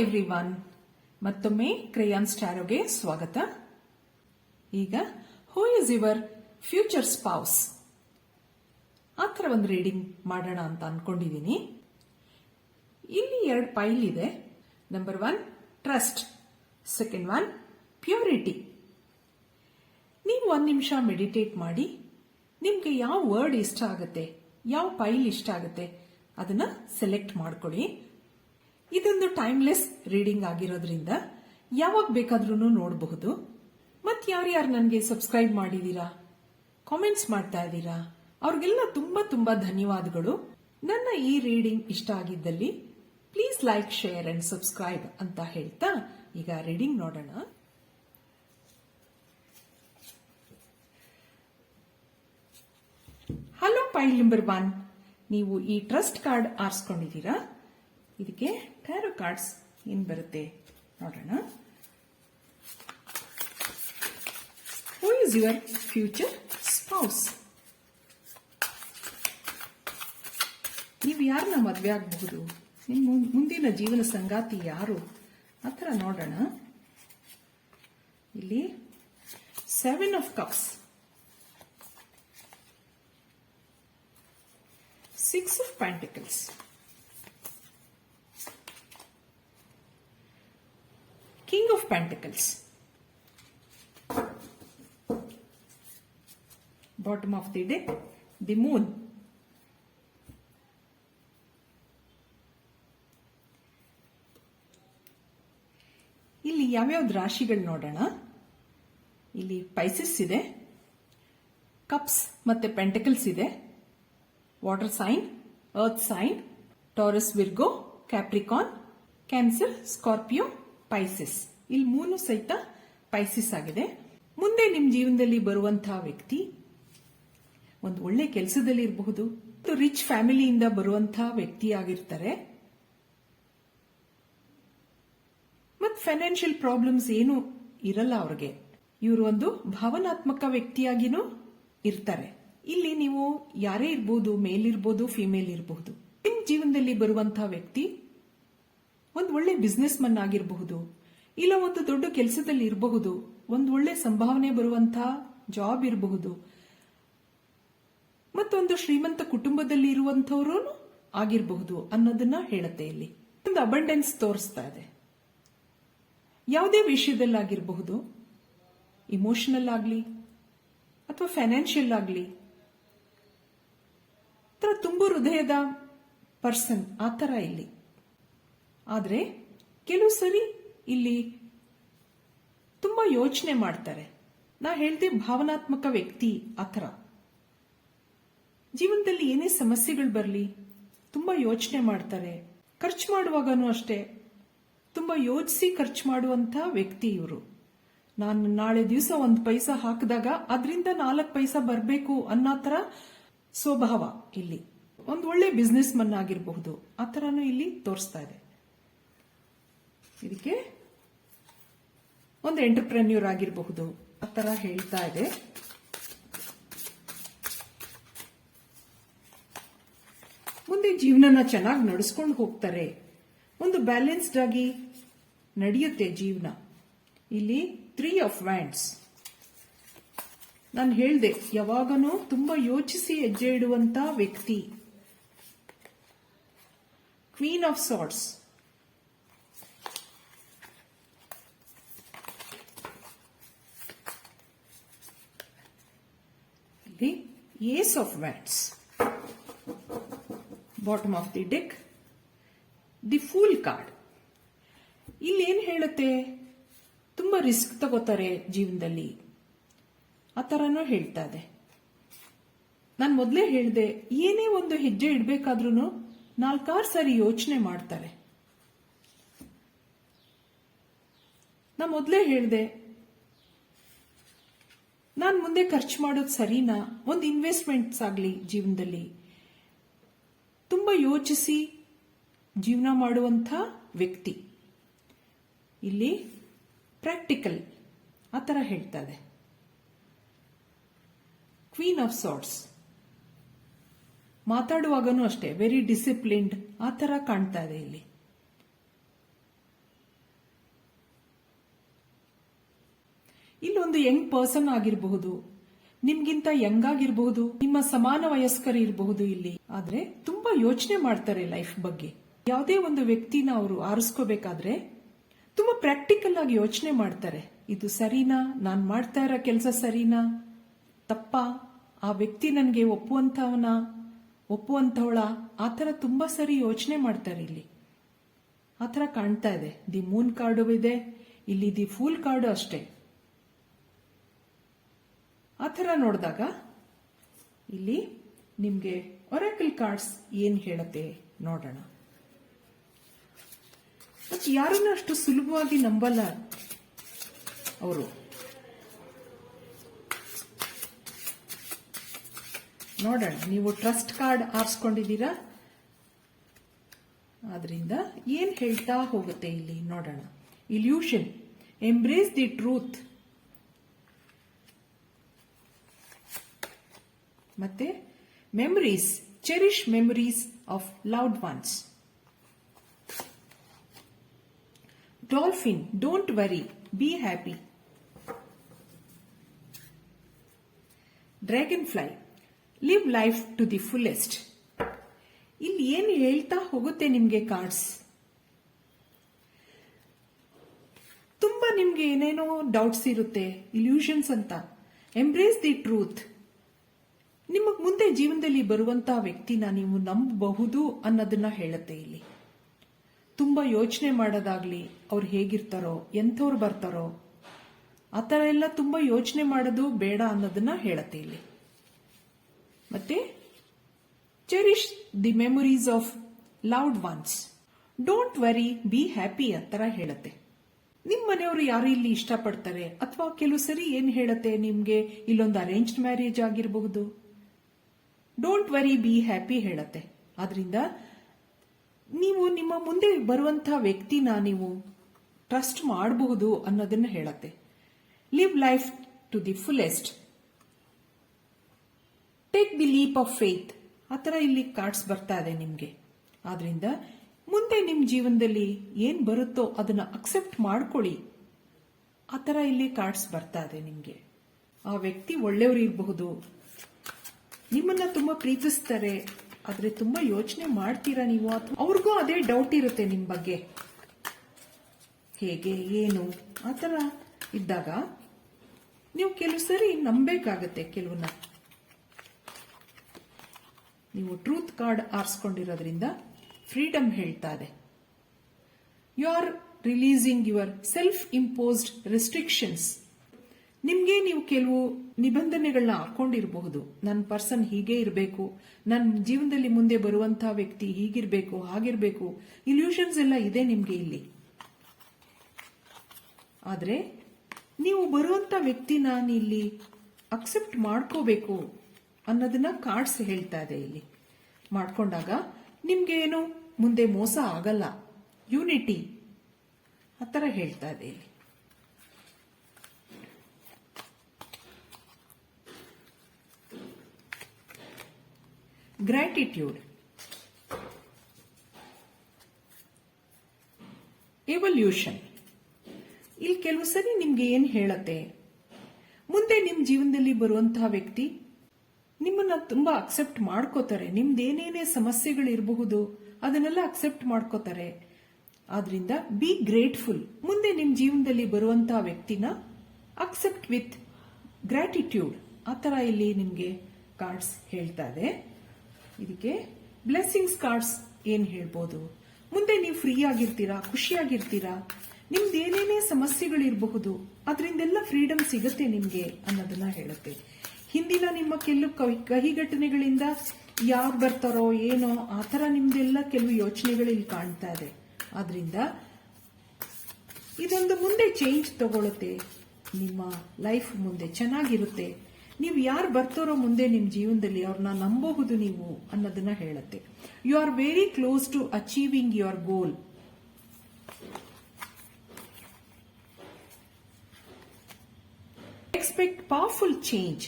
Everyone, ಮತ್ತೊಮ್ಮೆ ಕ್ರೇಯಾನ್ ಸ್ಟಾರೋಗೆ ಸ್ವಾಗತ. ಈಗ who is your future spouse ಆ ಥರ ಒಂದು ರೀಡಿಂಗ್ ಮಾಡೋಣ ಅಂತ ಅನ್ಕೊಂಡಿದ್ದೀನಿ. ಇಲ್ಲಿ 2 ಪೈಲ್ ಇದೆ. Number 1 trust, second 1 purity. ನೀವು 1 ನಿಮಿಷ ಮೆಡಿಟೇಟ್ ಮಾಡಿ ನಿಮ್ಗೆ ಯಾವ ವರ್ಡ್ ಇಷ್ಟ ಆಗುತ್ತೆ, ಯಾವ ಪೈಲ್ ಇಷ್ಟ ಆಗುತ್ತೆ ಅದನ್ನ ಸೆಲೆಕ್ಟ್ ಮಾಡ್ಕೊಳ್ಳಿ. ಇದೊಂದು ಟೈಮ್ಲೆಸ್ ರೀಡಿಂಗ್ ಆಗಿರೋದ್ರಿಂದ ಯಾವಾಗ ಬೇಕಾದ್ರೂ ನೋಡಬಹುದು. ಮತ್ತೆ ಯಾರ್ಯಾರು ನನಗೆ ಸಬ್ಸ್ಕ್ರೈಬ್ ಮಾಡಿದೀರಾ, ಕಾಮೆಂಟ್ಸ್ ಮಾಡ್ತಾ ಇದ್ದೀರಾ, ಅವ್ರಿಗೆಲ್ಲ ತುಂಬಾ ತುಂಬಾ ಧನ್ಯವಾದಗಳು. ನನ್ನ ಈ ರೀಡಿಂಗ್ ಇಷ್ಟ ಆಗಿದ್ದಲ್ಲಿ please like, share and subscribe ಅಂತ ಹೇಳ್ತಾ ಈಗ ರೀಡಿಂಗ್ ನೋಡೋಣ. ಹಲೋ ಪೈಲ್ ನಂಬರ್ 1, ನೀವು ಈ ಟ್ರಸ್ಟ್ ಕಾರ್ಡ್ ಆರಿಸ್ಕೊಂಡಿದ್ದೀರಾ. ಇದಕ್ಕೆ ಟ್ಯಾರೋ ಕಾರ್ಡ್ಸ್ ಏನ್ ಬರುತ್ತೆ ನೋಡೋಣ. Who is your future spouse? ನೀವು ಯಾರನ್ನ ಮದುವೆ ಆಗಬಹುದು, ನಿಮ್ಮ ಮುಂದಿನ ಜೀವನ ಸಂಗಾತಿ ಯಾರು ಆ ಥರ ನೋಡೋಣ. ಇಲ್ಲಿ 7 of cups, 6 of pentacles, King of Pentacles, bottom of the deck, the Moon, ಇಲ್ಲಿ ಯಾವ್ಯಾವ್ದು ರಾಶಿಗಳು ನೋಡೋಣ. ಇಲ್ಲಿ ಪೈಸಿಸ್ ಇದೆ, ಕಪ್ಸ್ ಮತ್ತೆ ಪೆಂಟಕಲ್ಸ್ ಇದೆ, water sign, earth sign, Taurus, Virgo, Capricorn, Cancer, Scorpio, Pisces. ಇಲ್ಲಿ 3 ಸಹಿತ ಪೈಸಿಸ್ ಆಗಿದೆ. ಮುಂದೆ ನಿಮ್ ಜೀವನದಲ್ಲಿ ಬರುವಂತಹ ವ್ಯಕ್ತಿ ಒಂದು ಒಳ್ಳೆ ಕೆಲಸದಲ್ಲಿ ಇರಬಹುದು, ರಿಚ್ ಫ್ಯಾಮಿಲಿಯಿಂದ ಬರುವಂತಹ ವ್ಯಕ್ತಿ ಆಗಿರ್ತಾರೆ. ಮತ್ ಫೈನಾನ್ಷಿಯಲ್ ಪ್ರಾಬ್ಲಮ್ಸ್ ಏನು ಇರಲ್ಲ ಅವ್ರಿಗೆ. ಇವರು ಒಂದು ಭಾವನಾತ್ಮಕ ವ್ಯಕ್ತಿಯಾಗಿನೂ ಇರ್ತಾರೆ. ಇಲ್ಲಿ ನೀವು ಯಾರೇ ಇರ್ಬೋದು, ಮೇಲ್ ಇರ್ಬೋದು, ಫಿಮೇಲ್ ಇರಬಹುದು. ನಿಮ್ ಜೀವನದಲ್ಲಿ ಬರುವಂತಹ ವ್ಯಕ್ತಿ ಒಂದು ಒಳ್ಳೆ ಬಿಸ್ನೆಸ್ ಮನ್ ಆಗಿರಬಹುದು, ಇಲ್ಲ ಒಂದು ದೊಡ್ಡ ಕೆಲಸದಲ್ಲಿ ಇರಬಹುದು, ಒಂದು ಒಳ್ಳೆ ಸಂಭಾವನೆ ಬರುವಂತಹ ಜಾಬ್ ಇರಬಹುದು, ಮತ್ತೊಂದು ಶ್ರೀಮಂತ ಕುಟುಂಬದಲ್ಲಿ ಇರುವಂತವರು ಆಗಿರಬಹುದು ಅನ್ನೋದನ್ನ ಹೇಳುತ್ತೆ. ಇಲ್ಲಿ ಒಂದು ಅಬಂಡೆನ್ಸ್ ತೋರಿಸ್ತಾ ಇದೆ. ಯಾವುದೇ ವಿಷಯದಲ್ಲಾಗಿರಬಹುದು, ಇಮೋಷನಲ್ ಆಗಲಿ ಅಥವಾ ಫೈನಾನ್ಷಿಯಲ್ ಆಗಲಿ, ತುಂಬಾ ಹೃದಯದ ಪರ್ಸನ್ ಆ ಥರ ಇಲ್ಲಿ. ಆದ್ರೆ ಕೆಲವು ಸರಿ ಇಲ್ಲಿ ತುಂಬಾ ಯೋಚನೆ ಮಾಡ್ತಾರೆ. ನಾ ಹೇಳ್ದೆ ಭಾವನಾತ್ಮಕ ವ್ಯಕ್ತಿ ಆ ಥರ. ಜೀವನದಲ್ಲಿ ಏನೇ ಸಮಸ್ಯೆಗಳು ಬರಲಿ ತುಂಬಾ ಯೋಚನೆ ಮಾಡ್ತಾರೆ. ಖರ್ಚು ಮಾಡುವಾಗನೂ ಅಷ್ಟೇ ತುಂಬಾ ಯೋಚಿಸಿ ಖರ್ಚು ಮಾಡುವಂತ ವ್ಯಕ್ತಿ ಇವರು. ನಾನು ನಾಳೆ ದಿವಸ 1 ಪೈಸಾ ಹಾಕಿದಾಗ ಅದರಿಂದ 4 ಪೈಸಾ ಬರಬೇಕು ಅನ್ನೋ ತರ ಸ್ವಭಾವ ಇಲ್ಲಿ. ಒಂದು ಒಳ್ಳೆ ಬಿಸ್ನೆಸ್ ಮನ್ ಆಗಿರಬಹುದು, ಆ ಥರನೂ ಇಲ್ಲಿ ತೋರಿಸ್ತಾ ಇದೆ. ಇದಕ್ಕೆ ಒಂದು ಎಂಟರ್ಪ್ರೆನ್ಯೂರ್ ಆಗಿರಬಹುದು ಆ ತರ ಹೇಳ್ತಾ ಇದೆ. ಮುಂದೆ ಜೀವನನ ಚೆನ್ನಾಗಿ ನಡೆಸ್ಕೊಂಡು ಹೋಗ್ತಾರೆ. ಒಂದು ಬ್ಯಾಲೆನ್ಸ್ಡ್ ಆಗಿ ನಡೆಯುತ್ತೆ ಜೀವನ. ಇಲ್ಲಿ 3 ಆಫ್ ವ್ಯಾಂಡ್ಸ್. ನಾನು ಹೇಳ್ದೆ ಯಾವಾಗನೂ ತುಂಬಾ ಯೋಚಿಸಿ ಹೆಜ್ಜೆ ಇಡುವಂತ ವ್ಯಕ್ತಿ. Queen of swords, ace of wands, bottom of the deck, the fool card. ಇಲ್ಲಿ ಏನ್ ಹೇಳುತ್ತೆ, ತುಂಬಾ ರಿಸ್ಕ್ ತಗೋತಾರೆ ಜೀವನದಲ್ಲಿ ಆ ಥರನೂ ಹೇಳ್ತಾ ಇದೆ. ನಾನು ಮೊದಲೇ ಹೇಳಿದೆ, ಏನೇ ಒಂದು ಹೆಜ್ಜೆ ಇಡಬೇಕಾದ್ರೂ 4-6 ಸಾರಿ ಯೋಚನೆ ಮಾಡ್ತಾರೆ. ನಾ ಮೊದಲೇ ಹೇಳಿದೆ, ನಾನು ಮುಂದೆ ಖರ್ಚು ಮಾಡೋದು ಸರಿನಾ, ಒಂದು ಇನ್ವೆಸ್ಟ್ಮೆಂಟ್ಸ್ ಆಗಲಿ ಜೀವನದಲ್ಲಿ ತುಂಬಾ ಯೋಚಿಸಿ ಜೀವನ ಮಾಡುವಂಥ ವ್ಯಕ್ತಿ. ಇಲ್ಲಿ ಪ್ರಾಕ್ಟಿಕಲ್ ಆ ಥರ ಹೇಳ್ತಾ ಇದೆ. ಕ್ವೀನ್ ಆಫ್ ಸಾರ್ಡ್ಸ್, ಮಾತಾಡುವಾಗನೂ ಅಷ್ಟೇ ವೆರಿ ಡಿಸಿಪ್ಲಿನ್ಡ್ ಆ ಥರ ಕಾಣ್ತಾ ಇದೆ ಇಲ್ಲಿ. ಇಲ್ಲೊಂದು ಯಂಗ್ ಪರ್ಸನ್ ಆಗಿರಬಹುದು, ನಿಮ್ಗಿಂತ ಯಂಗ್ ಆಗಿರಬಹುದು, ನಿಮ್ಮ ಸಮಾನ ವಯಸ್ಕರು ಇರಬಹುದು ಇಲ್ಲಿ. ಆದ್ರೆ ತುಂಬಾ ಯೋಚನೆ ಮಾಡ್ತಾರೆ ಲೈಫ್ ಬಗ್ಗೆ. ಯಾವುದೇ ಒಂದು ವ್ಯಕ್ತಿನ ಅವರು ಆರಿಸ್ಕೋಬೇಕಾದ್ರೆ ತುಂಬಾ ಪ್ರಾಕ್ಟಿಕಲ್ ಆಗಿ ಯೋಚನೆ ಮಾಡ್ತಾರೆ. ಇದು ಸರಿನಾ, ನಾನ್ ಮಾಡ್ತಾ ಇರೋ ಕೆಲಸ ಸರಿನಾ, ತಪ್ಪಾ, ಆ ವ್ಯಕ್ತಿ ನನಗೆ ಒಪ್ಪುವಂತವಳ, ಆತರ ತುಂಬಾ ಸರಿ ಯೋಚನೆ ಮಾಡ್ತಾರೆ ಇಲ್ಲಿ. ಆತರ ಕಾಣ್ತಾ ಇದೆ. ದಿ ಮೂನ್ ಕಾರ್ಡು ಇದೆ, ಇಲ್ಲಿ ದಿ ಫೂಲ್ ಕಾರ್ಡು ಅಷ್ಟೇ. ಆತರ ನೋಡಿದಾಗ ಇಲ್ಲಿ ನಿಮ್ಗೆ ಒರಾಕಲ್ ಕಾರ್ಡ್ಸ್ ಏನ್ ಹೇಳುತ್ತೆ ನೋಡೋಣ. ಮತ್ತೆ ಯಾರನ್ನ ಅಷ್ಟು ಸುಲಭವಾಗಿ ನಂಬಲ್ಲ ಅವರು. ನೋಡೋಣ, ನೀವು ಟ್ರಸ್ಟ್ ಕಾರ್ಡ್ ಆರಿಸ್ಕೊಂಡಿದ್ದೀರಾ, ಆದ್ರಿಂದ ಏನ್ ಹೇಳ್ತಾ ಹೋಗುತ್ತೆ ಇಲ್ಲಿ ನೋಡೋಣ. ಇಲ್ಯೂಷನ್, ಎಂಬ್ರೇಸ್ ದಿ ಟ್ರೂತ್, ಮತ್ತೆ memories, cherish memories of loved ones. Dolphin, don't worry, be happy. Dragonfly, live life to the fullest. ಇಲ್ಲಿ ಏನು ಹೇಳ್ತಾ ಹೋಗುತ್ತೆ ನಿಮ್ಗೆ ಕಾರ್ಡ್ಸ್? ತುಂಬಾ ನಿಮ್ಗೆ ಏನೇನೋ ಡೌಟ್ಸ್ ಇರುತ್ತೆ. ಇಲ್ಯೂಷನ್ಸ್ ಅಂತ, ಎಂಬ್ರೇಸ್ ದಿ ಟ್ರೂತ್, ನಿಮಗ್ ಮುಂದೆ ಜೀವನದಲ್ಲಿ ಬರುವಂತಹ ವ್ಯಕ್ತಿನ ನೀವು ನಂಬಬಹುದು ಅನ್ನೋದನ್ನ ಹೇಳುತ್ತೆ ಇಲ್ಲಿ. ತುಂಬಾ ಯೋಚನೆ ಮಾಡೋದಾಗ್ಲಿ, ಅವ್ರು ಹೇಗಿರ್ತಾರೋ, ಎಂಥವ್ರು ಬರ್ತಾರೋ, ಆತರ ಎಲ್ಲ ತುಂಬಾ ಯೋಚನೆ ಮಾಡೋದು ಬೇಡ ಅನ್ನೋದನ್ನ ಹೇಳುತ್ತೆ ಇಲ್ಲಿ. ಮತ್ತೆ cherish the memories of loved once, don't worry, be happy ಅಂತರ ಹೇಳುತ್ತೆ. ನಿಮ್ ಮನೆಯವರು ಯಾರು ಇಲ್ಲಿ ಇಷ್ಟಪಡ್ತಾರೆ, ಅಥವಾ ಕೆಲವು ಸರಿ ಏನ್ ಹೇಳುತ್ತೆ ನಿಮ್ಗೆ, ಇಲ್ಲೊಂದು ಅರೇಂಜ್ಡ್ ಮ್ಯಾರೇಜ್ ಆಗಿರಬಹುದು. ಡೋಂಟ್ ವರಿ, ಬಿ ಹ್ಯಾಪಿ ಹೇಳುತ್ತೆ. ಆದ್ರಿಂದ ನೀವು ನಿಮ್ಮ ಮುಂದೆ ಬರುವಂತಹ ವ್ಯಕ್ತಿನ ನೀವು ಟ್ರಸ್ಟ್ ಮಾಡಬಹುದು ಅನ್ನೋದನ್ನ ಹೇಳುತ್ತೆ. Live life to the fullest, take the leap of faith, ಆತರ ಇಲ್ಲಿ ಕಾರ್ಡ್ಸ್ ಬರ್ತಾ ಇದೆ ನಿಮ್ಗೆ. ಆದ್ರಿಂದ ಮುಂದೆ ನಿಮ್ ಜೀವನದಲ್ಲಿ ಏನ್ ಬರುತ್ತೋ ಅದನ್ನ ಅಕ್ಸೆಪ್ಟ್ ಮಾಡ್ಕೊಳ್ಳಿ, ಆತರ ಇಲ್ಲಿ ಕಾರ್ಡ್ಸ್ ಬರ್ತಾ ಇದೆ ನಿಮ್ಗೆ. ಆ ವ್ಯಕ್ತಿ ಒಳ್ಳೆಯವರು ಇರಬಹುದು, ನಿಮ್ಮನ್ನ ತುಂಬಾ ಪ್ರೀತಿಸ್ತಾರೆ, ಆದ್ರೆ ತುಂಬಾ ಯೋಚನೆ ಮಾಡ್ತೀರಾ ನೀವು. ಅವ್ರಿಗೂ ಅದೇ ಡೌಟ್ ಇರುತ್ತೆ ನಿಮ್ ಬಗ್ಗೆ, ಹೇಗೆ ಏನು ಆತರ ಇದ್ದಾಗ ನೀವು ಕೆಲವು ಸರಿ ನಂಬೇಕಾಗತ್ತೆ ಕೆಲವನ್ನ. ನೀವು ಟ್ರೂತ್ ಕಾರ್ಡ್ ಆರಿಸ್ಕೊಂಡಿರೋದ್ರಿಂದ ಫ್ರೀಡಮ್ ಹೇಳ್ತಾ ಇದೆ. You are releasing your self imposed restrictions. ನಿಮ್ಗೆ ನೀವು ಕೆಲವು ನಿಬಂಧನೆಗಳನ್ನ ಹಾಕೊಂಡಿರಬಹುದು. ನನ್ನ ಪರ್ಸನ್ ಹೀಗೆ ಇರಬೇಕು, ನನ್ನ ಜೀವನದಲ್ಲಿ ಮುಂದೆ ಬರುವಂತಹ ವ್ಯಕ್ತಿ ಹೀಗಿರ್ಬೇಕು, ಹಾಗಿರ್ಬೇಕು, ಇಲ್ಯೂಷನ್ಸ್ ಎಲ್ಲ ಇದೆ ನಿಮ್ಗೆ ಇಲ್ಲಿ. ಆದ್ರೆ ನೀವು ಬರುವಂತ ವ್ಯಕ್ತಿನ ಇಲ್ಲಿ ಅಕ್ಸೆಪ್ಟ್ ಮಾಡ್ಕೋಬೇಕು ಅನ್ನೋದನ್ನ ಕಾರ್ಡ್ಸ್ ಹೇಳ್ತಾ ಇದೆ ಇಲ್ಲಿ. ಮಾಡ್ಕೊಂಡಾಗ ನಿಮ್ಗೆ ಏನು ಮುಂದೆ ಮೋಸ ಆಗಲ್ಲ, ಯೂನಿಟಿ ಆತರ ಹೇಳ್ತಾ ಇದೆ ಇಲ್ಲಿ. Gratitude, evolution. ಇಲ್ಲಿ ಕೆಲವು ಸರಿ ನಿಮ್ಗೆ ಏನ್ ಹೇಳತ್ತೆ, ಮುಂದೆ ನಿಮ್ ಜೀವನದಲ್ಲಿ ಬರುವಂತಹ ವ್ಯಕ್ತಿ ನಿಮ್ಮನ್ನ ತುಂಬಾ ಅಕ್ಸೆಪ್ಟ್ ಮಾಡ್ಕೋತಾರೆ. ನಿಮ್ದೇನೇನೇ ಸಮಸ್ಯೆಗಳಿರಬಹುದು ಅದನ್ನೆಲ್ಲ ಅಕ್ಸೆಪ್ಟ್ ಮಾಡ್ಕೋತಾರೆ. ಆದ್ರಿಂದ ಬಿ ಗ್ರೇಟ್ಫುಲ್. ಮುಂದೆ ನಿಮ್ ಜೀವನದಲ್ಲಿ ಬರುವಂತಹ ವ್ಯಕ್ತಿನ ಅಕ್ಸೆಪ್ಟ್ ವಿತ್ ಗ್ರಾಟಿಟ್ಯೂಡ್. ಆತರ ಇಲ್ಲಿ ನಿಮ್ಗೆ ಕಾರ್ಡ್ಸ್ ಹೇಳ್ತಾ ಇದೆ. ಇದಕ್ಕೆ ಬ್ಲೆಸ್ಸಿಂಗ್ಸ್ ಕಾರ್ಡ್ಸ್ ಏನ್ ಹೇಳ್ಬೋದು, ಮುಂದೆ ನೀವು ಫ್ರೀ ಆಗಿರ್ತೀರಾ, ಖುಷಿಯಾಗಿರ್ತೀರಾ, ನಿಮ್ದೇನೇನೇ ಸಮಸ್ಯೆಗಳಿರಬಹುದು ಅದರಿಂದೆಲ್ಲ ಫ್ರೀಡಮ್ ಸಿಗುತ್ತೆ ನಿಮ್ಗೆ ಅನ್ನೋದನ್ನ ಹೇಳುತ್ತೆ. ಹಿಂದಿನ ನಿಮ್ಮ ಕೆಲವು ಕಹಿ ಘಟನೆಗಳಿಂದ ಯಾರು ಬರ್ತಾರೋ ಏನೋ ಆತರ ನಿಮ್ದೆಲ್ಲ ಕೆಲವು ಯೋಚನೆಗಳು ಇಲ್ಲಿ ಕಾಣ್ತಾ ಇದೆ. ಆದ್ರಿಂದ ಇದೊಂದು ಮುಂದೆ ಚೇಂಜ್ ತಗೊಳುತ್ತೆ, ನಿಮ್ಮ ಲೈಫ್ ಮುಂದೆ ಚೆನ್ನಾಗಿರುತ್ತೆ. ನೀವು ಯಾರು ಬರ್ತಾರೋ ಮುಂದೆ ನಿಮ್ ಜೀವನದಲ್ಲಿ ಅವ್ರನ್ನ ನಂಬಬಹುದು ನೀವು ಅನ್ನೋದನ್ನ ಹೇಳುತ್ತೆ. You are very close to achieving your goal. Expect powerful change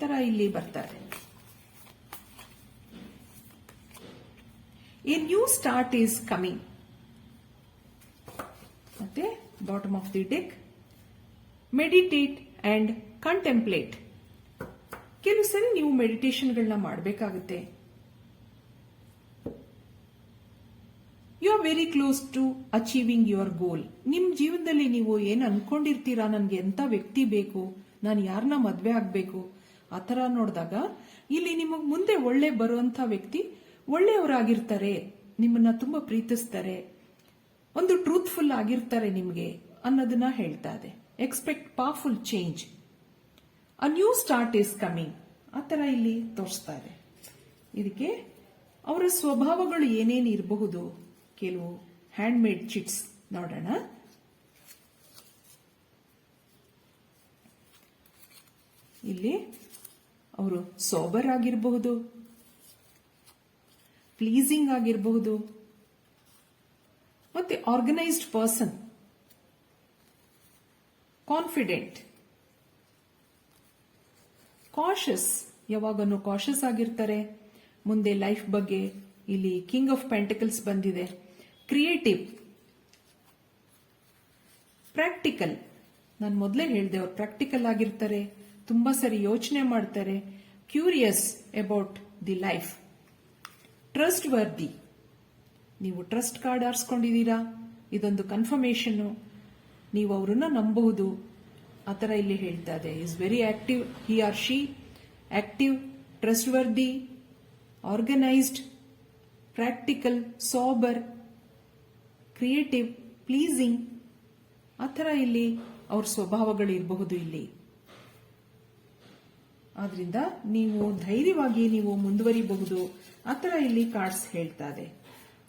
ತರ ಇಲ್ಲಿ ಬರ್ತಾರೆ. A new start is coming. ಮತ್ತೆ bottom of the deck meditate and contemplate. ಕೆಲವು ಸರಿ ನೀವು ಮೆಡಿಟೇಷನ್ಗಳನ್ನ ಮಾಡಬೇಕಾಗುತ್ತೆ. You are very close to achieving your goal. ನಿಮ್ ಜೀವನದಲ್ಲಿ ನೀವು ಏನು ಅನ್ಕೊಂಡಿರ್ತೀರಾ, ನನ್ಗೆ ಎಂತ ವ್ಯಕ್ತಿ ಬೇಕು, ನಾನು ಯಾರನ್ನ ಮದ್ವೆ ಆಗ್ಬೇಕು, ಆ ತರ ನೋಡಿದಾಗ ಇಲ್ಲಿ ನಿಮಗ್ ಮುಂದೆ ಒಳ್ಳೆ ಬರುವಂತ ವ್ಯಕ್ತಿ ಒಳ್ಳೆಯವರಾಗಿರ್ತಾರೆ, ನಿಮ್ಮನ್ನ ತುಂಬಾ ಪ್ರೀತಿಸ್ತಾರೆ, ಒಂದು ಟ್ರೂತ್ಫುಲ್ ಆಗಿರ್ತಾರೆ ನಿಮ್ಗೆ ಅನ್ನೋದನ್ನ ಹೇಳ್ತಾ ಇದೆ. Expect powerful change, a new start is coming, ಆ ತರ ಇಲ್ಲಿ ತೋರಿಸ್ತಾ ಇದೆ. ಇದಕ್ಕೆ ಅವರ ಸ್ವಭಾವಗಳು ಏನೇನು ಇರಬಹುದು, ಕೆಲವು ಹ್ಯಾಂಡ್ ಮೇಡ್ ಚಿಟ್ಸ್ ನೋಡೋಣ. ಇಲ್ಲಿ ಅವರು ಸೋಬರ್ ಆಗಿರಬಹುದು, ಪ್ಲೀಸಿಂಗ್ ಆಗಿರಬಹುದು, ಮತ್ತೆ ಆರ್ಗನೈಸ್ಡ್ ಪರ್ಸನ್, ಕಾನ್ಫಿಡೆಂಟ್, ಕಾಷಸ್, ಯಾವಾಗನು ಕಾಷಸ್ ಆಗಿರ್ತಾರೆ ಮುಂದೆ ಲೈಫ್ ಬಗ್ಗೆ. ಇಲ್ಲಿ ಕಿಂಗ್ ಆಫ್ ಪೆಂಟಿಕಲ್ಸ್ ಬಂದಿದೆ. ಕ್ರಿಯೇಟಿವ್, ಪ್ರಾಕ್ಟಿಕಲ್, ನಾನು ಮೊದಲೇ ಹೇಳಿದೆ ಅವ್ರು ಪ್ರಾಕ್ಟಿಕಲ್ ಆಗಿರ್ತಾರೆ, ತುಂಬಾ ಸರಿ ಯೋಚನೆ ಮಾಡ್ತಾರೆ, curious about the life, trust worthy, ನೀವು ಟ್ರಸ್ಟ್ ಕಾರ್ಡ್ ಆರಿಸ್ಕೊಂಡಿದ್ದೀರಾ, ಇದೊಂದು ಕನ್ಫರ್ಮೇಶನ್, ನೀವು ಅವರನ್ನ ನಂಬಬಹುದು, ಆ ಥರ ಇಲ್ಲಿ ಹೇಳ್ತಾ ಇದೆ. Is very active, he or she, active, trust worthy, organised, practical, sober, creative, pleasing, ಆ ಥರ ಇಲ್ಲಿ ಅವ್ರ ಸ್ವಭಾವಗಳು ಇರಬಹುದು ಇಲ್ಲಿ. ಆದ್ರಿಂದ ನೀವು ಧೈರ್ಯವಾಗಿ ನೀವು ಮುಂದುವರಿಬಹುದು, ಆ ಥರ ಇಲ್ಲಿ ಕಾರ್ಡ್ಸ್ ಹೇಳ್ತಾ ಇದೆ.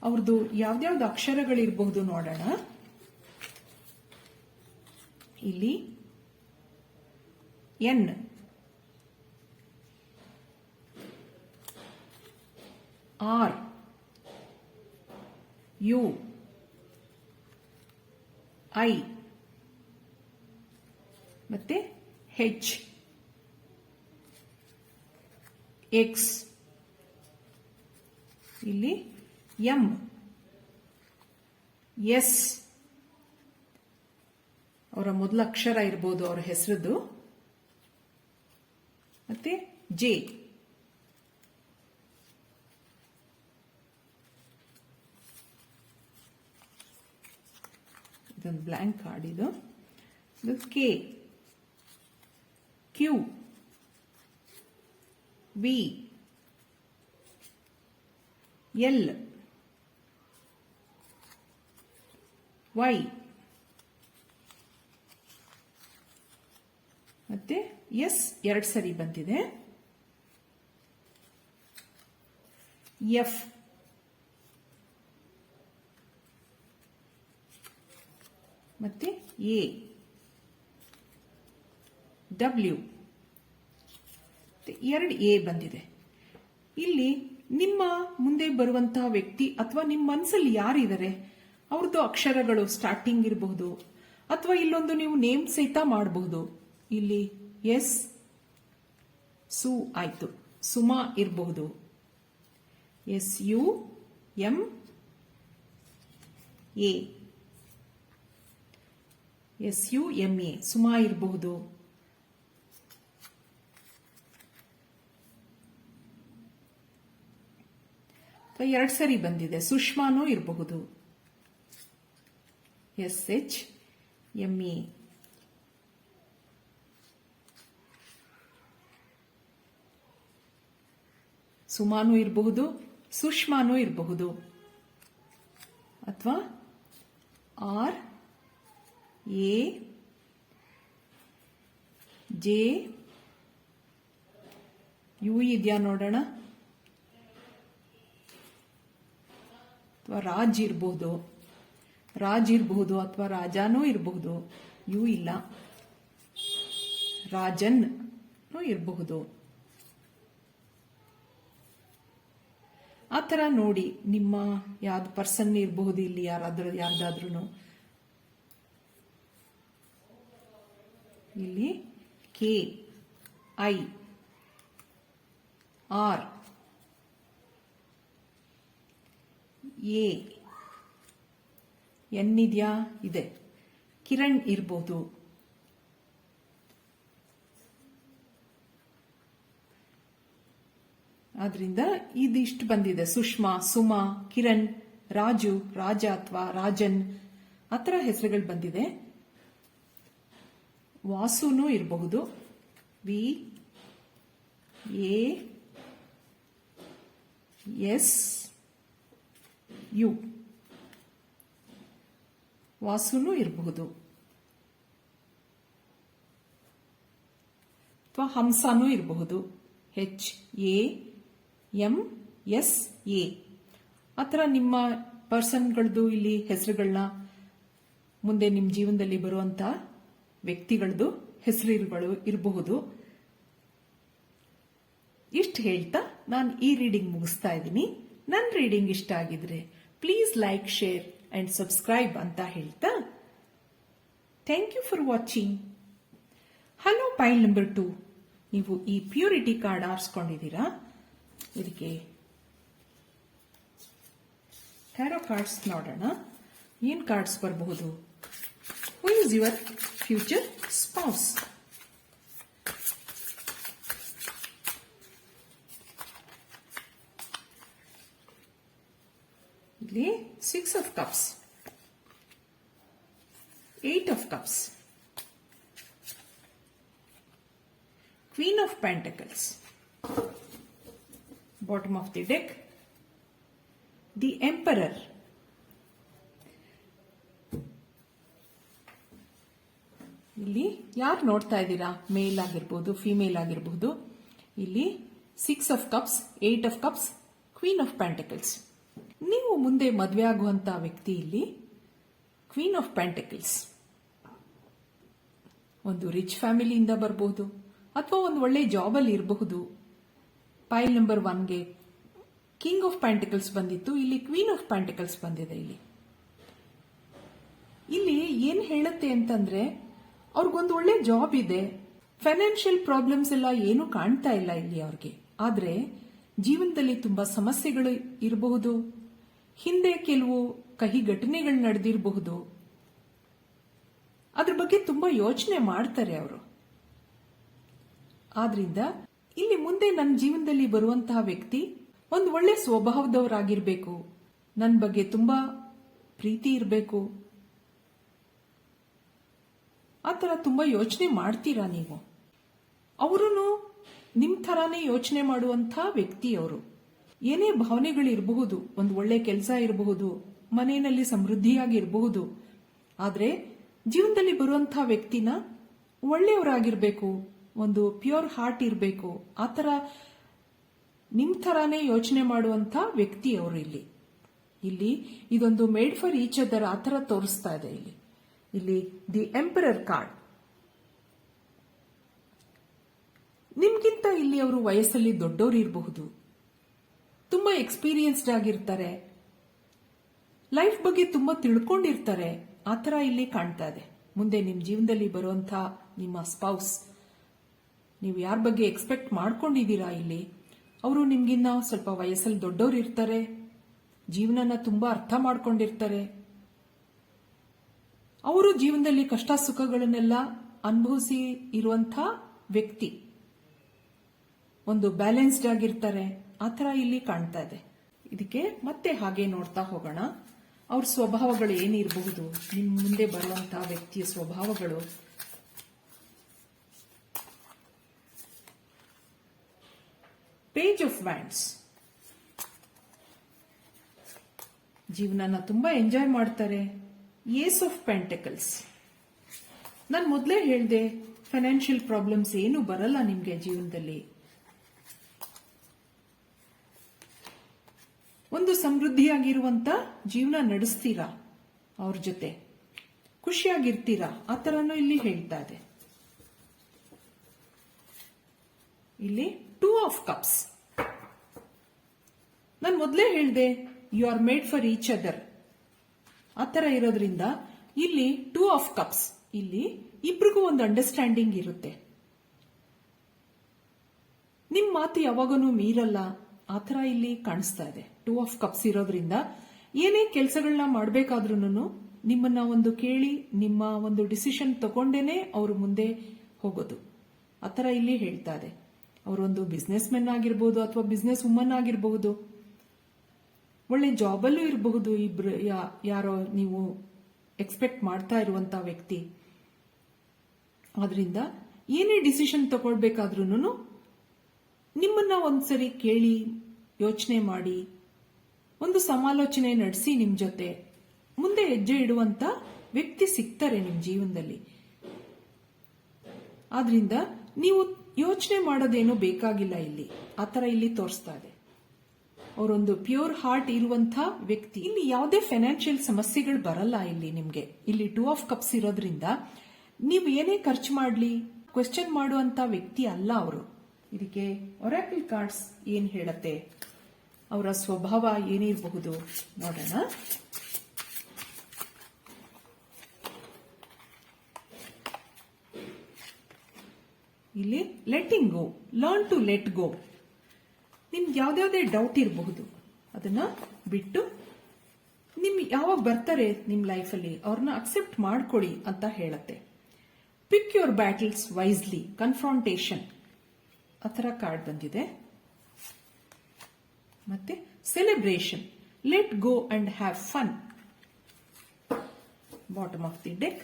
ಅವ್ರದ್ದು ಯಾವ್ದಾವ್ದು ಅಕ್ಷರಗಳಿರಬಹುದು ನೋಡೋಣ. ಇಲ್ಲಿ ಎನ್, ಆರ್, ಯು, ಐ ಮತ್ತೆ ಹೆಚ್, ಎಕ್ಸ್, ಇಲ್ಲಿ ಎಂ, ಎಸ್ ಅವರ ಮೊದಲ ಅಕ್ಷರ ಇರಬಹುದು ಅವರ ಹೆಸರದ್ದು, ಮತ್ತೆ ಜೆ, ಇದೊಂದು ಬ್ಲಾಂಕ್ ಕಾರ್ಡ್, ಇದು K, Q, V, L, Y ಮತ್ತೆ ಎಸ್ ಎರಡು ಸರಿ ಬಂದಿದೆ, ಎಫ್, ಮತ್ತೆ ಎ, ಡಬ್ಲ್ಯೂ, ಎರಡು ಎ ಬಂದಿದೆ. ಇಲ್ಲಿ ನಿಮ್ಮ ಮುಂದೆ ಬರುವಂತಹ ವ್ಯಕ್ತಿ ಅಥವಾ ನಿಮ್ಮ ಮನಸ್ಸಲ್ಲಿ ಯಾರಿದ್ದಾರೆ ಅವ್ರದ್ದು ಅಕ್ಷರಗಳು ಸ್ಟಾರ್ಟಿಂಗ್ ಇರಬಹುದು, ಅಥವಾ ಇಲ್ಲೊಂದು ನೀವು ನೇಮ್ ಸಹಿತ ಮಾಡಬಹುದು. ಇಲ್ಲಿ ಎಸ್, ಸು ಆಯ್ತು, ಸುಮಾ ಇರಬಹುದು, S U M A, S U M A, Suma ಇರಬಹುದು. ಎರಡು ಸರಿ ಬಂದಿದೆ, ಸುಷ್ಮಾನೂ ಇರಬಹುದು, ಎಸ್ ಎಚ್ ಎಂ ಎ. ಸುಮಾನು ಇರಬಹುದು, ಸುಷ್ಮಾನೂ ಇರಬಹುದು, ಅಥವಾ ಆರ್ ಎ ಜೆ ಯು ಇದೆಯಾ ನೋಡೋಣ, ಅಥವಾ ರಾಜ್ ಇರಬಹುದು, ರಾಜ್ ಇರಬಹುದು, ಅಥವಾ ರಾಜಾನೂ ಇರಬಹುದು, ಯು ಇಲ್ಲ, ರಾಜನ್ ಇರಬಹುದು. ಆ ಥರ ನೋಡಿ ನಿಮ್ಮ ಯಾವ್ದು ಪರ್ಸನ್ ಇರಬಹುದು ಇಲ್ಲಿ, ಯಾರ್ದಾದ್ರೂ. ಇಲ್ಲಿ K, I, R, A, N ಇದೆಯಾ, ಇದೆ, ಕಿರಣ್ ಇರಬಹುದು, ಆದ್ರಿಂದ ಇದಿಷ್ಟು ಬಂದಿದೆ. ಸುಷ್ಮಾ, ಸುಮಾ, ಕಿರಣ್, ರಾಜು, ರಾಜ ಅಥವಾ ರಾಜನ್ ಆ ಥರ ಹೆಸರುಗಳು ಬಂದಿದೆ. ವಾಸುನೂ ಇರಬಹುದು. VASU ವಾಸುನೂ ಇರಬಹುದು, ಅಥವಾ ಹಂಸಾನೂ ಇರಬಹುದು. HAMSA ಆ ಥರ ನಿಮ್ಮ ಪರ್ಸನ್ಗಳದ್ದು ಇಲ್ಲಿ ಹೆಸರುಗಳನ್ನ, ಮುಂದೆ ನಿಮ್ಮ ಜೀವನದಲ್ಲಿ ಬರುವಂತ ವ್ಯಕ್ತಿಗಳದ್ದು ಹೆಸರುಗಳು ಇರಬಹುದು. ಇಷ್ಟು ಹೇಳ್ತಾ ನಾನು ಈ ರೀಡಿಂಗ್ ಮುಗಿಸ್ತಾ ಇದ್ದೀನಿ. ನನ್ನ ರೀಡಿಂಗ್ ಇಷ್ಟ ಆಗಿದ್ರೆ please like, share and subscribe ಅಂತ ಹೇಳ್ತಾ thank you for watching. Hello pile number 2, ನೀವು ಈ ಪ್ಯೂರಿಟಿ ಕಾರ್ಡ್ ಆರಿಸ್ಕೊಂಡಿದ್ದೀರಾ. ಇದಕ್ಕೆ ಟ್ಯಾರೋ ಕಾರ್ಡ್ಸ್ ನೋಡೋಣ. ಏನ್ ಕಾರ್ಡ್ಸ್ ಬರಬಹುದು? Who is your future spouse? ಇಲ್ಲಿ 6 of Cups, 8 of Cups, Queen of Pentacles, bottom of the deck, the Emperor, ಇಲ್ಲಿ ಯಾರು ನೋಡ್ತಾ ಇದ್ದೀರಾ? ಮೇಲ್ ಆಗಿರಬಹುದು, ಫಿಮೇಲ್ ಆಗಿರಬಹುದು. ಇಲ್ಲಿ 6 of Cups, 8 of Cups, Queen of Pentacles. ನೀವು ಮುಂದೆ ಮದುವೆ ಆಗುವಂತ ವ್ಯಕ್ತಿ ಇಲ್ಲಿ ಕ್ವೀನ್ ಆಫ್ ಪ್ಯಾಂಟಕಲ್ಸ್. ಒಂದು ರಿಚ್ ಫ್ಯಾಮಿಲಿಯಿಂದ ಬರಬಹುದು, ಅಥವಾ ಒಂದು ಒಳ್ಳೆ ಜಾಬ್ ಅಲ್ಲಿ ಇರಬಹುದು. ಪೈಲ್ ನಂಬರ್ 1ಗೆ ಕಿಂಗ್ ಆಫ್ ಪ್ಯಾಂಟಕಲ್ಸ್ ಬಂದಿತ್ತು, ಇಲ್ಲಿ ಕ್ವೀನ್ ಆಫ್ ಪ್ಯಾಂಟಕಲ್ಸ್ ಬಂದಿದೆ. ಇಲ್ಲಿ ಏನ್ ಹೇಳುತ್ತೆ ಅಂತಂದ್ರೆ, ಅವ್ರಿಗೊಂದು ಒಳ್ಳೆ ಜಾಬ್ ಇದೆ, ಫೈನಾನ್ಷಿಯಲ್ ಪ್ರಾಬ್ಲಮ್ಸ್ ಎಲ್ಲ ಏನು ಕಾಣ್ತಾ ಇಲ್ಲ ಇಲ್ಲಿ ಅವ್ರಿಗೆ. ಆದ್ರೆ ಜೀವನದಲ್ಲಿ ತುಂಬಾ ಸಮಸ್ಯೆಗಳು ಇರಬಹುದು, ಹಿಂದೆ ಕೆಲವು ಕಹಿ ಘಟನೆಗಳು ನಡೆದಿರಬಹುದು. ಅದ್ರ ಬಗ್ಗೆ ತುಂಬಾ ಯೋಚನೆ ಮಾಡ್ತಾರೆ ಅವರು. ಆದ್ರಿಂದ ಇಲ್ಲಿ ಮುಂದೆ ನನ್ನ ಜೀವನದಲ್ಲಿ ಬರುವಂತಹ ವ್ಯಕ್ತಿ ಒಂದು ಒಳ್ಳೆ ಸ್ವಭಾವದವರಾಗಿರ್ಬೇಕು, ನನ್ನ ಬಗ್ಗೆ ತುಂಬಾ ಪ್ರೀತಿ ಇರಬೇಕು, ಆ ತರ ತುಂಬಾ ಯೋಚನೆ ಮಾಡ್ತೀರಾ ನೀವು. ಅವರು ನಿಮ್ ಥರಾನೇ ಯೋಚನೆ ಮಾಡುವಂತ ವ್ಯಕ್ತಿ ಅವರು. ಏನೇ ಭಾವನೆಗಳಿರಬಹುದು, ಒಂದು ಒಳ್ಳೆ ಕೆಲಸ ಇರಬಹುದು, ಮನೆಯಲ್ಲಿ ಸಮೃದ್ಧಿಯಾಗಿರಬಹುದು. ಆದ್ರೆ ಜೀವನದಲ್ಲಿ ಬರುವಂತಹ ವ್ಯಕ್ತಿನ ಒಳ್ಳೆಯವರಾಗಿರ್ಬೇಕು, ಒಂದು ಪ್ಯೂರ್ ಹಾರ್ಟ್ ಇರಬೇಕು, ಆ ತರ ನಿಮ್ ಥರಾನೇ ಯೋಚನೆ ಮಾಡುವಂತ ವ್ಯಕ್ತಿ ಅವರು ಇಲ್ಲಿ ಇದೊಂದು ಮೇಡ್ ಫಾರ್ ಈಚ್ ಅದರ್ ಆ ತರ ತೋರಿಸ್ತಾ ಇದೆ. ಇಲ್ಲಿ ದಿ ಎಂಪರರ್ ಕಾರ್ಡ್. ನಿಮ್ಗಿಂತ ಇಲ್ಲಿ ಅವರು ವಯಸ್ಸಲ್ಲಿ ದೊಡ್ಡವರು ಇರಬಹುದು, ತುಂಬಾ ಎಕ್ಸ್ಪೀರಿಯನ್ಸ್ಡ್ ಆಗಿರ್ತಾರೆ, ಲೈಫ್ ಬಗ್ಗೆ ತುಂಬಾ ತಿಳ್ಕೊಂಡಿರ್ತಾರೆ. ಆ ತರ ಇಲ್ಲಿ ಕಾಣ್ತಾ ಇದೆ. ಮುಂದೆ ನಿಮ್ ಜೀವನದಲ್ಲಿ ಬರುವಂತ ನಿಮ್ಮ ಸ್ಪೌಸ್, ನೀವು ಯಾರ ಬಗ್ಗೆ ಎಕ್ಸ್ಪೆಕ್ಟ್ ಮಾಡ್ಕೊಂಡಿದ್ದೀರಾ ಇಲ್ಲಿ, ಅವರು ನಿಮ್ಗಿನ್ನ ಸ್ವಲ್ಪ ವಯಸ್ಸಲ್ಲಿ ದೊಡ್ಡವರು ಇರ್ತಾರೆ, ಜೀವನನ ತುಂಬಾ ಅರ್ಥ ಮಾಡ್ಕೊಂಡಿರ್ತಾರೆ. ಅವರು ಜೀವನದಲ್ಲಿ ಕಷ್ಟ ಸುಖಗಳನ್ನೆಲ್ಲ ಅನುಭವಿಸಿ ಇರುವಂತ ವ್ಯಕ್ತಿ, ಒಂದು ಬ್ಯಾಲೆನ್ಸ್ಡ್ ಆಗಿರ್ತಾರೆ. ಆ ತರ ಇಲ್ಲಿ ಕಾಣ್ತಾ ಇದೆ. ಇದಕ್ಕೆ ಮತ್ತೆ ಹಾಗೆ ನೋಡ್ತಾ ಹೋಗೋಣ. ಅವ್ರ ಸ್ವಭಾವಗಳು ಏನಿರಬಹುದು, ನಿಮ್ ಮುಂದೆ ಬರುವಂತಹ ವ್ಯಕ್ತಿಯ ಸ್ವಭಾವಗಳು. Page of wands. ಜೀವನನ ತುಂಬಾ ಎಂಜಾಯ್ ಮಾಡ್ತಾರೆ. Ace of pentacles. ನಾನು ಮೊದಲೇ ಹೇಳಿದೆ, ಫೈನಾನ್ಷಿಯಲ್ ಪ್ರಾಬ್ಲಮ್ಸ್ ಏನು ಬರಲ್ಲ ನಿಮ್ಗೆ ಜೀವನದಲ್ಲಿ. ಒಂದು ಸಮೃದ್ಧಿಯಾಗಿರುವಂತ ಜೀವನ ನಡೆಸ್ತೀರಾ, ಅವ್ರ ಜೊತೆ ಖುಷಿಯಾಗಿರ್ತೀರಾ, ಆ ತರನು ಇಲ್ಲಿ ಹೇಳ್ತಾ ಇದೆ. ಇಲ್ಲಿ 2 of Cups. ನಾನು ಮೊದಲೇ ಹೇಳಿದೆ, you are made for each other ಆ ತರ ಇರೋದ್ರಿಂದ ಇಲ್ಲಿ 2 of Cups. ಇಲ್ಲಿ ಇಬ್ರಿಗೂ ಒಂದು ಅಂಡರ್ಸ್ಟ್ಯಾಂಡಿಂಗ್ ಇರುತ್ತೆ, ನಿಮ್ ಮಾತು ಯಾವಾಗನೂ ಮೀರಲ್ಲ, ಆ ತರ ಇಲ್ಲಿ ಕಾಣಿಸ್ತಾ ಇದೆ. 2 of Cups ಇರೋದ್ರಿಂದ ಏನೇ ಕೆಲಸಗಳನ್ನ ಮಾಡಬೇಕಾದ್ರೂ ನಿಮ್ಮನ್ನ ಒಂದು ಕೇಳಿ ನಿಮ್ಮ ಒಂದು ಡಿಸಿಷನ್ ತಗೊಂಡೇನೆ ಅವರು ಮುಂದೆ ಹೋಗೋದು, ಆ ತರ ಇಲ್ಲಿ ಹೇಳ್ತಾ ಇದೆ. ಅವರೊಂದು ಬಿಸ್ನೆಸ್ ಮೆನ್ ಆಗಿರ್ಬೋದು ಅಥವಾ ಬಿಸ್ನೆಸ್ ವುಮನ್ ಆಗಿರಬಹುದು, ಒಳ್ಳೆ ಜಾಬಲ್ಲೂ ಇರಬಹುದು. ಇಬ್ರು ಯಾರೋ ನೀವು ಎಕ್ಸ್ಪೆಕ್ಟ್ ಮಾಡ್ತಾ ಇರುವಂತ ವ್ಯಕ್ತಿ. ಆದ್ರಿಂದ ಏನೇ ಡಿಸಿಷನ್ ತಗೊಳ್ಬೇಕಾದ್ರೂ ನಿಮ್ಮನ್ನ ಒಂದ್ಸರಿ ಕೇಳಿ ಯೋಚನೆ ಮಾಡಿ ಒಂದು ಸಮಾಲೋಚನೆ ನಡೆಸಿ ನಿಮ್ ಜೊತೆ ಮುಂದೆ ಹೆಜ್ಜೆ ಇಡುವಂತ ವ್ಯಕ್ತಿ ಸಿಗ್ತಾರೆ ನಿಮ್ ಜೀವನದಲ್ಲಿ. ಆದ್ರಿಂದ ನೀವು ಯೋಚನೆ ಮಾಡೋದೇನು ಬೇಕಾಗಿಲ್ಲ. ಇಲ್ಲಿ ಆತರ ಇಲ್ಲಿ ತೋರಿಸ್ತಾ ಇದೆ. ಅವರೊಂದು ಪ್ಯೂರ್ ಹಾರ್ಟ್ ಇರುವಂತ ವ್ಯಕ್ತಿ. ಇಲ್ಲಿ ಯಾವುದೇ ಫೈನಾನ್ಷಿಯಲ್ ಸಮಸ್ಯೆಗಳು ಬರಲ್ಲ. ಇಲ್ಲಿ ನಿಮ್ಗೆ ಇಲ್ಲಿ 2 ಆಫ್ ಕಪ್ಸ್ ಇರೋದ್ರಿಂದ ನೀವು ಏನೇ ಖರ್ಚು ಮಾಡ್ಲಿ ಕ್ವೆಶ್ಚನ್ ಮಾಡುವಂತ ವ್ಯಕ್ತಿ ಅಲ್ಲ ಅವರು. ಇದಕ್ಕೆ ಒರಾಕಲ್ ಕಾರ್ಡ್ಸ್ ಏನ್ ಹೇಳತ್ತೆ, ಅವರ ಸ್ವಭಾವ ಏನಿರಬಹುದು ನೋಡೋಣ. ಇಲ್ಲಿ letting go, learn to let go. ನಿಮ್ಗೆ ಯಾವ್ದಾವ್ದೇ ಡೌಟ್ ಇರಬಹುದು, ಅದನ್ನ ಬಿಟ್ಟು ನಿಮ್ ಯಾವಾಗ ಬರ್ತಾರೆ ನಿಮ್ ಲೈಫಲ್ಲಿ ಅವ್ರನ್ನ ಅಕ್ಸೆಪ್ಟ್ ಮಾಡ್ಕೊಳ್ಳಿ ಅಂತ ಹೇಳತ್ತೆ. ಪಿಕ್ ಯುವರ್ ಬ್ಯಾಟಲ್ಸ್ ವೈಸ್ಲಿ, ಕನ್ಫ್ರಾಂಟೇಷನ್ ಆ ಥರ ಕಾರ್ಡ್ ಬಂದಿದೆ. ಮತ್ತೆ celebration, let go and have fun, bottom of the deck.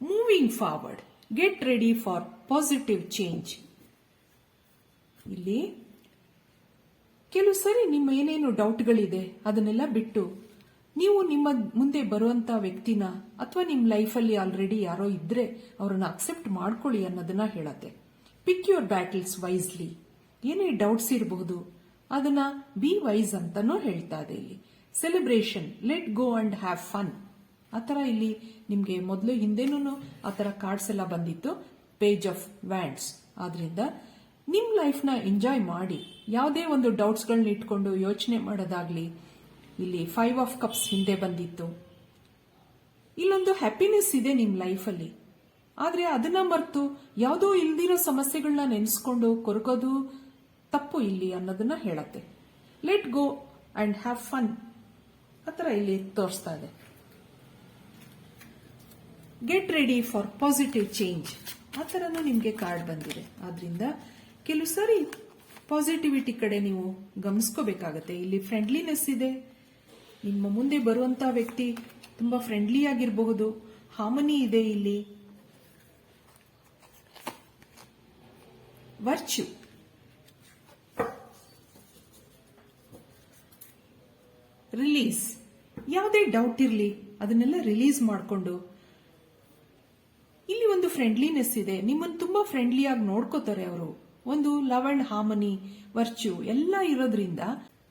Moving forward, get ready for positive change. ಇಲ್ಲಿ ಕೆಲವು ಸರಿ ನಿಮ್ಮ ಏನೇನು ಡೌಟ್ಗಳಿದೆ ಅದನ್ನೆಲ್ಲ ಬಿಟ್ಟು ನೀವು ನಿಮ್ಮ ಮುಂದೆ ಬರುವಂತ ವ್ಯಕ್ತಿನ ಅಥವಾ ನಿಮ್ಮ ಲೈಫಲ್ಲಿ ಆಲ್ರೆಡಿ ಯಾರೋ ಇದ್ರೆ ಅವರನ್ನ ಅಕ್ಸೆಪ್ಟ್ ಮಾಡ್ಕೊಳ್ಳಿ ಅನ್ನೋದನ್ನ ಹೇಳತ್ತೆ. ಪಿಕ್ ಯುವರ್ ಬ್ಯಾಟಲ್ಸ್ ವೈಸ್ಲಿ, ಏನೇ ಡೌಟ್ಸ್ ಇರಬಹುದು ಅದನ್ನ ಬಿ ವೈಸ್ ಅಂತಾನೂ ಹೇಳ್ತಾ ಇದೆ ಇಲ್ಲಿ. Celebration, let go and have fun. ಆತರ ಇಲ್ಲಿ ನಿಮ್ಗೆ ಮೊದಲು ಹಿಂದೆನೂ ಆತರ ಕಾರ್ಡ್ಸ್ ಎಲ್ಲ ಬಂದಿತ್ತು, ಪೇಜ್ ಆಫ್ ವ್ಯಾಂಡ್ಸ್. ಆದ್ರಿಂದ ನಿಮ್ ಲೈಫ್ ನ ಎಂಜಾಯ್ ಮಾಡಿ, ಯಾವುದೇ ಒಂದು ಡೌಟ್ಸ್ ಗಳನ್ನ ಇಟ್ಕೊಂಡು ಯೋಚನೆ ಮಾಡೋದಾಗ್ಲಿ. ಇಲ್ಲಿ 5 ಆಫ್ ಕಪ್ಸ್ ಹಿಂದೆ ಬಂದಿತ್ತು. ಇಲ್ಲೊಂದು ಹ್ಯಾಪಿನೆಸ್ ಇದೆ ನಿಮ್ ಲೈಫಲ್ಲಿ, ಆದ್ರೆ ಅದನ್ನ ಮರೆತು ಯಾವುದೋ ಇಲ್ದಿರೋ ಸಮಸ್ಯೆಗಳನ್ನ ನೆನೆಸ್ಕೊಂಡು ಕೊರಗೋದು ತಪ್ಪು ಇಲ್ಲಿ ಅನ್ನೋದನ್ನ ಹೇಳತ್ತೆ. Let go and have fun ಆತರ ಇಲ್ಲಿ ತೋರಿಸ್ತಾ ಇದೆ. Get ready for positive change ಆ ಥರನೂ ನಿಮಗೆ ಕಾರ್ಡ್ ಬಂದಿದೆ. ಆದ್ರಿಂದ ಕೆಲವು ಸಾರಿ ಪಾಸಿಟಿವಿಟಿ ಕಡೆ ನೀವು ಗಮನಿಸ್ಕೋಬೇಕಾಗತ್ತೆ. ಇಲ್ಲಿ ಫ್ರೆಂಡ್ಲಿನೆಸ್ ಇದೆ. ನಿಮ್ಮ ಮುಂದೆ ಬರುವಂತ ವ್ಯಕ್ತಿ ತುಂಬಾ ಫ್ರೆಂಡ್ಲಿ ಆಗಿರಬಹುದು. ಹಾರ್ಮನಿ ಇದೆ ಇಲ್ಲಿ. Virtue, release. ಯಾವುದೇ ಡೌಟ್ ಇರಲಿ ಅದನ್ನೆಲ್ಲ ರಿಲೀಸ್ ಮಾಡಿಕೊಂಡು ಇಲ್ಲಿ ಒಂದು ಫ್ರೆಂಡ್ಲಿನೆಸ್ ಇದೆ. ನಿಮ್ಮನ್ನು ತುಂಬಾ ಫ್ರೆಂಡ್ಲಿ ಆಗಿ ನೋಡ್ಕೋತಾರೆ ಅವರು. ಒಂದು ಲವ್ ಅಂಡ್ ಹಾರ್ಮನಿ, ವರ್ಚ್ಯೂ ಎಲ್ಲ ಇರೋದ್ರಿಂದ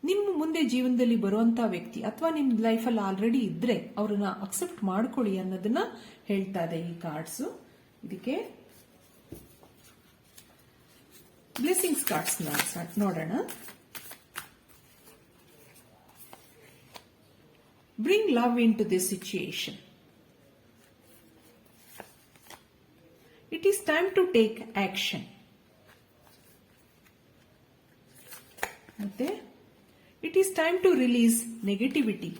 ನಿಮ್ಮ ಮುಂದೆ ಜೀವನದಲ್ಲಿ ಬರುವಂತ ವ್ಯಕ್ತಿ ಅಥವಾ ನಿಮ್ ಲೈಫಲ್ಲಿ ಆಲ್ರೆಡಿ ಇದ್ರೆ ಅವ್ರನ್ನ ಅಕ್ಸೆಪ್ಟ್ ಮಾಡ್ಕೊಳ್ಳಿ ಅನ್ನೋದನ್ನ ಹೇಳ್ತಾ ಇದೆ ಈ ಕಾರ್ಡ್ಸ್. ಇದಕ್ಕೆ ಬ್ಲೆಸ್ಸಿಂಗ್ಸ್ ಕಾರ್ಡ್ಸ್ ನೋಡೋಣ. Bring love into this situation. It is time to take action. ಮತ್ತೆ it is time to release negativity.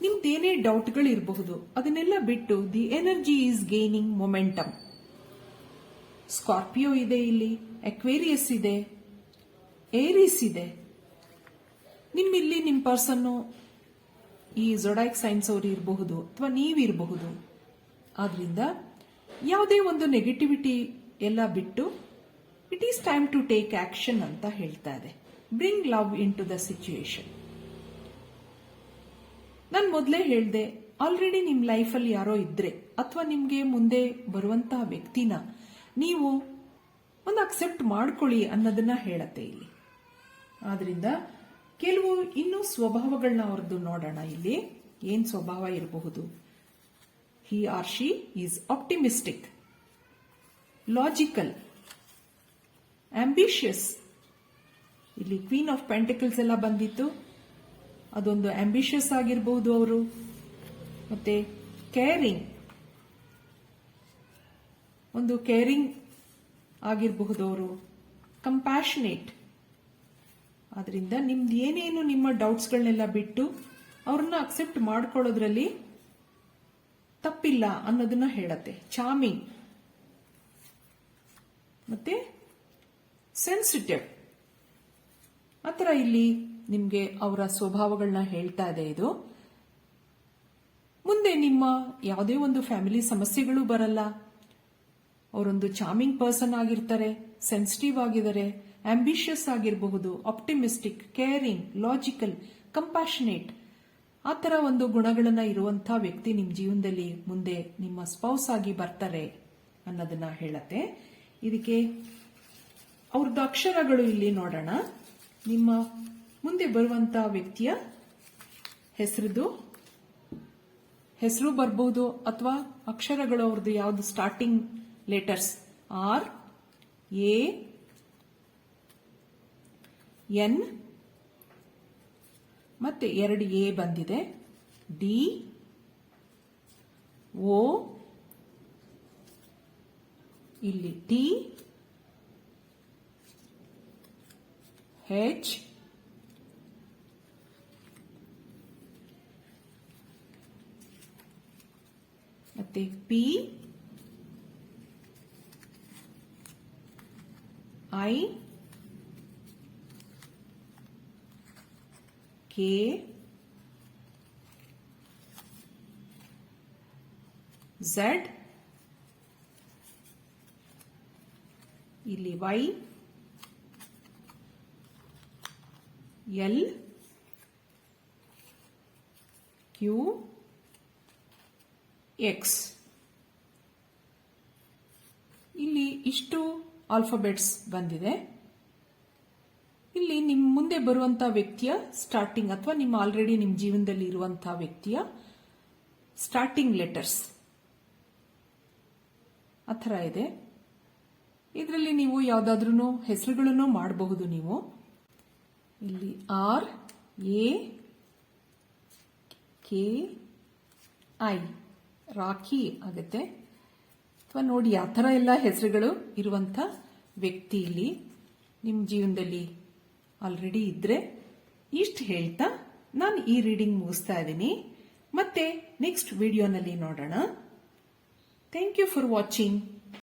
ನಿಮ್ದೇನೇ ಡೌಟ್ಗಳು ಇರಬಹುದು ಅದನ್ನೆಲ್ಲ ಬಿಟ್ಟು the energy is gaining momentum. Scorpio ಇದೆ ಇಲ್ಲಿ, ಅಕ್ವೇರಿಯಸ್ ಇದೆ, ಏರಿಸ್ ಇದೆ. ನಿಮ್ಮಿಲ್ಲಿ ನಿಮ್ಮ ಪರ್ಸನ್ನು ಈ ಝೊಡಾಯಿಕ್ ಸೈನ್ಸ್ ಅವರು ಇರಬಹುದು ಅಥವಾ ನೀವಿರಬಹುದು. ಆದ್ರಿಂದ ಯಾವುದೇ ಒಂದು ನೆಗೆಟಿವಿಟಿ ಎಲ್ಲ ಬಿಟ್ಟು it is time to take action ಅಂತ ಹೇಳ್ತಾ ಇದೆ. Bring love into the situation. ನಾನು ಮೊದಲೇ ಹೇಳ್ದೆ, ಆಲ್ರೆಡಿ ನಿಮ್ಮ ಲೈಫಲ್ಲಿ ಯಾರೋ ಇದ್ರೆ ಅಥವಾ ನಿಮ್ಗೆ ಮುಂದೆ ಬರುವಂತಹ ವ್ಯಕ್ತಿನ ನೀವು ಒಂದು ಅಕ್ಸೆಪ್ಟ್ ಮಾಡ್ಕೊಳ್ಳಿ ಅನ್ನೋದನ್ನ ಹೇಳತ್ತೆ ಇಲ್ಲಿ. ಆದ್ರಿಂದ ಕೆಲವು ಇನ್ನೂ ಸ್ವಭಾವಗಳನ್ನ ಅವ್ರದ್ದು ನೋಡೋಣ. ಇಲ್ಲಿ ಏನ್ ಸ್ವಭಾವ ಇರಬಹುದು. He or she is optimistic, logical, ambitious. ಇಲ್ಲಿ ಕ್ವೀನ್ ಆಫ್ ಪೆಂಟಿಕಲ್ಸ್ ಎಲ್ಲ ಬಂದಿತ್ತು. ಅದೊಂದು ಆಂಬಿಷಿಯಸ್ ಆಗಿರಬಹುದು ಅವರು. ಮತ್ತೆ ಕೇರಿಂಗ್, ಒಂದು ಕೇರಿಂಗ್ ಆಗಿರಬಹುದು ಅವರು. ಕಂಪ್ಯಾಷನೇಟ್. ಆದ್ರಿಂದ ನಿಮ್ದು ಏನೇನು ನಿಮ್ಮ ಡೌಟ್ಸ್ಗಳನ್ನೆಲ್ಲ ಬಿಟ್ಟು ಅವ್ರನ್ನ ಅಕ್ಸೆಪ್ಟ್ ಮಾಡ್ಕೊಳ್ಳೋದ್ರಲ್ಲಿ ತಪ್ಪಿಲ್ಲ ಅನ್ನೋದನ್ನ ಹೇಳತ್ತೆ. ಚಾರ್ಮಿಂಗ್ ಮತ್ತೆ ಸೆನ್ಸಿಟಿವ್ ಆ ಥರ ಇಲ್ಲಿ ನಿಮಗೆ ಅವರ ಸ್ವಭಾವಗಳನ್ನ ಹೇಳ್ತಾ ಇದೆ ಇದು. ಮುಂದೆ ನಿಮ್ಮ ಯಾವುದೇ ಒಂದು ಫ್ಯಾಮಿಲಿ ಸಮಸ್ಯೆಗಳು ಬರಲ್ಲ. ಅವರೊಂದು ಚಾರ್ಮಿಂಗ್ ಪರ್ಸನ್ ಆಗಿರ್ತಾರೆ, ಸೆನ್ಸಿಟಿವ್ ಆಗಿದ್ದಾರೆ, ಆಂಬಿಷಿಯಸ್ ಆಗಿರಬಹುದು, ಆಪ್ಟಿಮಿಸ್ಟಿಕ್, ಕೇರಿಂಗ್, ಲಾಜಿಕಲ್, ಕಂಪ್ಯಾಷನೇಟ್ ಆ ಥರ ಒಂದು ಗುಣಗಳನ್ನ ಇರುವಂತಹ ವ್ಯಕ್ತಿ ನಿಮ್ಮ ಜೀವನದಲ್ಲಿ ಮುಂದೆ ನಿಮ್ಮ ಸ್ಪೌಸ್ ಆಗಿ ಬರ್ತಾರೆ ಅನ್ನೋದನ್ನ ಹೇಳತ್ತೆ. ಇದಕ್ಕೆ ಅವ್ರದ್ದು ಅಕ್ಷರಗಳು ಇಲ್ಲಿ ನೋಡೋಣ. ನಿಮ್ಮ ಮುಂದೆ ಬರುವಂತಹ ವ್ಯಕ್ತಿಯ ಹೆಸರು ಬರಬಹುದು ಅಥವಾ ಅಕ್ಷರಗಳು ಅವ್ರದ್ದು ಯಾವ್ದು starting letters are, A, N ಮತ್ತೆ 2 ಎ ಬಂದಿದೆ, ಡಿ, ಓ, ಇಲ್ಲಿ ಟಿ, ಎಚ್, ಮತ್ತೆ ಪಿ, ಐ, ಕೆ, ಝೆಡ್, ಇಲ್ಲಿ ವೈ, ಎಲ್, ಕ್ಯೂ, ಎಕ್ಸ್. ಇಲ್ಲಿ ಇಷ್ಟು ಆಲ್ಫಾಬೆಟ್ಸ್ ಬಂದಿದೆ. ಇಲ್ಲಿ ನಿಮ್ಮ ಮುಂದೆ ಬರುವಂತಹ ವ್ಯಕ್ತಿಯ ಸ್ಟಾರ್ಟಿಂಗ್ ಅಥವಾ ನಿಮ್ಮ ಆಲ್ರೆಡಿ ನಿಮ್ಮ ಜೀವನದಲ್ಲಿ ಇರುವಂತಹ ವ್ಯಕ್ತಿಯ ಸ್ಟಾರ್ಟಿಂಗ್ ಲೆಟರ್ಸ್ ಆ ಥರ ಇದೆ. ಇದರಲ್ಲಿ ನೀವು ಯಾವುದಾದ್ರೂ ಹೆಸರುಗಳನ್ನು ಮಾಡಬಹುದು. ನೀವು ಇಲ್ಲಿ R, A, K, I Rakhi ಆಗುತ್ತೆ. ಅಥವಾ ನೋಡಿ ಆ ಥರ ಎಲ್ಲ ಹೆಸರುಗಳು ಇರುವಂಥ ವ್ಯಕ್ತಿ ಇಲ್ಲಿ ನಿಮ್ಮ ಜೀವನದಲ್ಲಿ ಆಲ್ರೆಡಿ ಇದ್ರೆ ಇಷ್ಟು ಹೇಳ್ತಾ ನಾನು ಈ ರೀಡಿಂಗ್ ಮುಗಿಸ್ತಾ ಇದ್ದೀನಿ. ಮತ್ತೆ ನೆಕ್ಸ್ಟ್ ವಿಡಿಯೋನಲ್ಲಿ ನೋಡೋಣ. Thank you for watching.